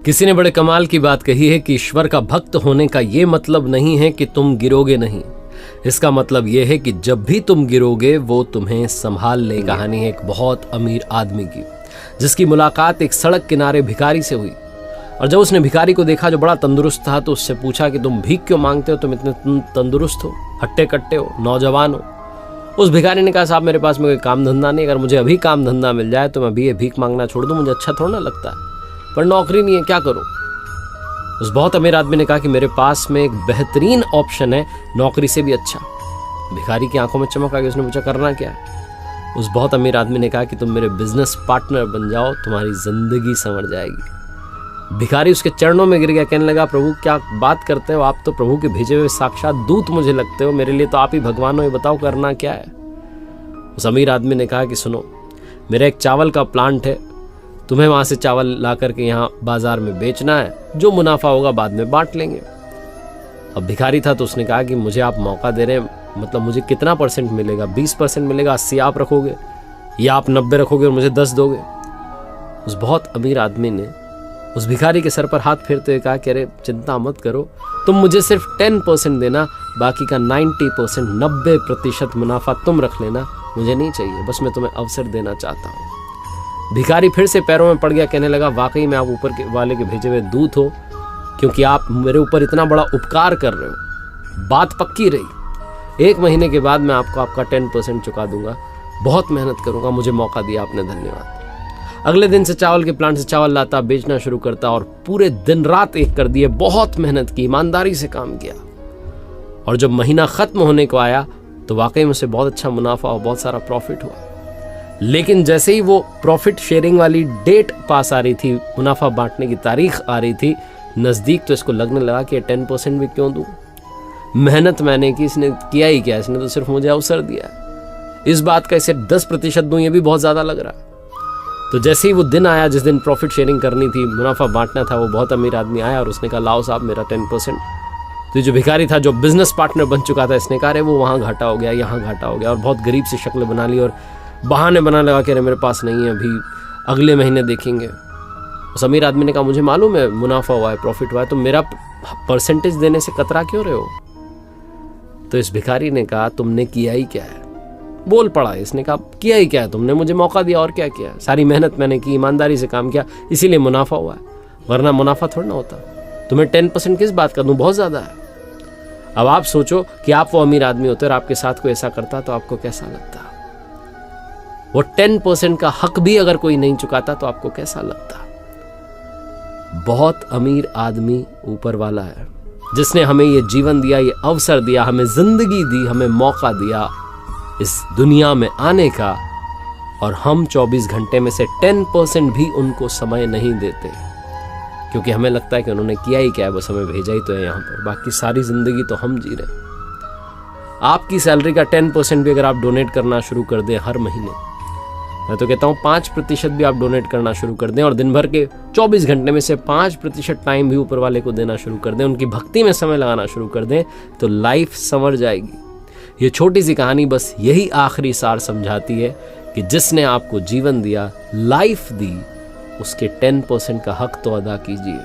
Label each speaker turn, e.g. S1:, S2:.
S1: किसी ने बड़े कमाल की बात कही है कि ईश्वर का भक्त होने का ये मतलब नहीं है कि तुम गिरोगे नहीं, इसका मतलब यह है कि जब भी तुम गिरोगे वो तुम्हें संभाल ले। कहानी है एक बहुत अमीर आदमी की जिसकी मुलाकात एक सड़क किनारे भिखारी से हुई। और जब उसने भिखारी को देखा जो बड़ा तंदुरुस्त था तो उससे पूछा कि तुम भीख क्यों मांगते हो, तुम इतने तंदुरुस्त हो, हट्टे कट्टे हो, नौजवान हो। उस भिखारी ने कहा साहब मेरे पास में कोई काम धंधा नहीं, अगर मुझे अभी काम धंधा मिल जाए तो मैं अभी ये भीख मांगना छोड़ दूं, मुझे अच्छा थोड़ा ना लगता है, पर नौकरी नहीं है, क्या करूं। उस बहुत अमीर आदमी ने कहा कि मेरे पास में एक बेहतरीन ऑप्शन है, नौकरी से भी अच्छा। भिखारी की आंखों में चमक आ गई, उसने पूछा करना क्या है। उस बहुत अमीर आदमी ने कहा कि तुम मेरे बिजनेस पार्टनर बन जाओ, तुम्हारी जिंदगी संवर जाएगी। भिखारी उसके चरणों में गिर गया, कहने लगा प्रभु क्या बात करते हो, आप तो प्रभु के भेजे हुए साक्षात दूत मुझे लगते हो, मेरे लिए तो आप ही भगवान हो, ये बताओ करना क्या है। उस अमीर आदमी ने कहा कि सुनो, मेरा एक चावल का प्लांट है, तुम्हें वहां से चावल ला करके यहाँ बाजार में बेचना है, जो मुनाफा होगा बाद में बांट लेंगे। अब भिखारी था तो उसने कहा कि मुझे आप मौका दे रहे हैं, मतलब मुझे कितना परसेंट मिलेगा, 20% मिलेगा, 80 आप रखोगे या आप 90 रखोगे और मुझे 10 दोगे। उस बहुत अमीर आदमी ने उस भिखारी के सर पर हाथ फेरते हुए कहा कि अरे चिंता मत करो, तुम मुझे सिर्फ 10% देना, बाकी का 90% 90% मुनाफा तुम रख लेना, मुझे नहीं चाहिए, बस मैं तुम्हें अवसर देना चाहता हूँ। भिखारी फिर से पैरों में पड़ गया, कहने लगा वाकई में आप ऊपर के वाले के भेजे हुए दूत हो, क्योंकि आप मेरे ऊपर इतना बड़ा उपकार कर रहे हो। बात पक्की रही, 1 महीने के बाद मैं आपको आपका 10% चुका दूंगा, बहुत मेहनत करूंगा, मुझे मौका दिया आपने, धन्यवाद। अगले दिन से चावल के प्लांट से चावल लाता, बेचना शुरू करता और पूरे दिन रात एक कर दिए, बहुत मेहनत की, ईमानदारी से काम किया। और जब महीना खत्म होने को आया तो वाकई में उसे बहुत अच्छा मुनाफा और बहुत सारा प्रॉफिट हुआ। लेकिन जैसे ही वो प्रॉफिट शेयरिंग वाली डेट पास आ रही थी, मुनाफा बांटने की तारीख आ रही थी नजदीक, तो इसको लगने लगा कि 10% भी क्यों दूं, मेहनत मैंने की, इसने किया ही क्या, इसने तो सिर्फ मुझे अवसर दिया, इस बात का इसे 10% दूं, ये भी बहुत ज्यादा लग रहा। तो जैसे ही वो दिन आया जिस दिन प्रॉफिट शेयरिंग करनी थी, मुनाफा बांटना था, वो बहुत अमीर आदमी आया और उसने कहा लाओ साहब मेरा 10%। तो जो भिखारी था, जो बिजनेस पार्टनर बन चुका था, इसने कहा अरे वो वहाँ घाटा हो गया, यहाँ घाटा हो गया, और बहुत गरीब सी शक्ल बना ली और बहाने बना लगा कि अरे मेरे पास नहीं है, अभी अगले महीने देखेंगे। उस अमीर आदमी ने कहा मुझे मालूम है मुनाफा हुआ है, प्रॉफिट हुआ है, तो मेरा परसेंटेज देने से कतरा क्यों रहे हो। तो इस भिखारी ने कहा तुमने किया ही क्या है, बोल पड़ा। इसने कहा किया ही क्या है, तुमने मुझे मौका दिया, और क्या किया, सारी मेहनत मैंने की, ईमानदारी से काम किया, इसीलिए मुनाफा हुआ है, वरना मुनाफा थोड़ा ना होता। तुम्हें 10% किस बात का दूं, बहुत ज्यादा है। अब आप सोचो कि आप वो अमीर आदमी होते और आपके साथ कोई ऐसा करता तो आपको कैसा लगता। वो 10% का हक भी अगर कोई नहीं चुकाता तो आपको कैसा लगता। बहुत अमीर आदमी ऊपर वाला है, जिसने हमें ये जीवन दिया, ये अवसर दिया, हमें जिंदगी दी, हमें मौका दिया इस दुनिया में आने का, और हम 24 घंटे में से 10% भी उनको समय नहीं देते, क्योंकि हमें लगता है कि उन्होंने किया ही क्या है, बस हमें भेजा ही तो है यहाँ पर, बाकी सारी जिंदगी तो हम जी रहे हैं। आपकी सैलरी का 10% भी अगर आप डोनेट करना शुरू कर दें हर महीने, मैं तो कहता हूँ 5% भी आप डोनेट करना शुरू कर दें, और दिन भर के 24 घंटे में से 5% टाइम भी ऊपर वाले को देना शुरू कर दें, उनकी भक्ति में समय लगाना शुरू कर दें, तो लाइफ संवर जाएगी। ये छोटी सी कहानी बस यही आखिरी सार समझाती है कि जिसने आपको जीवन दिया, लाइफ दी, उसके 10% का हक तो अदा कीजिए।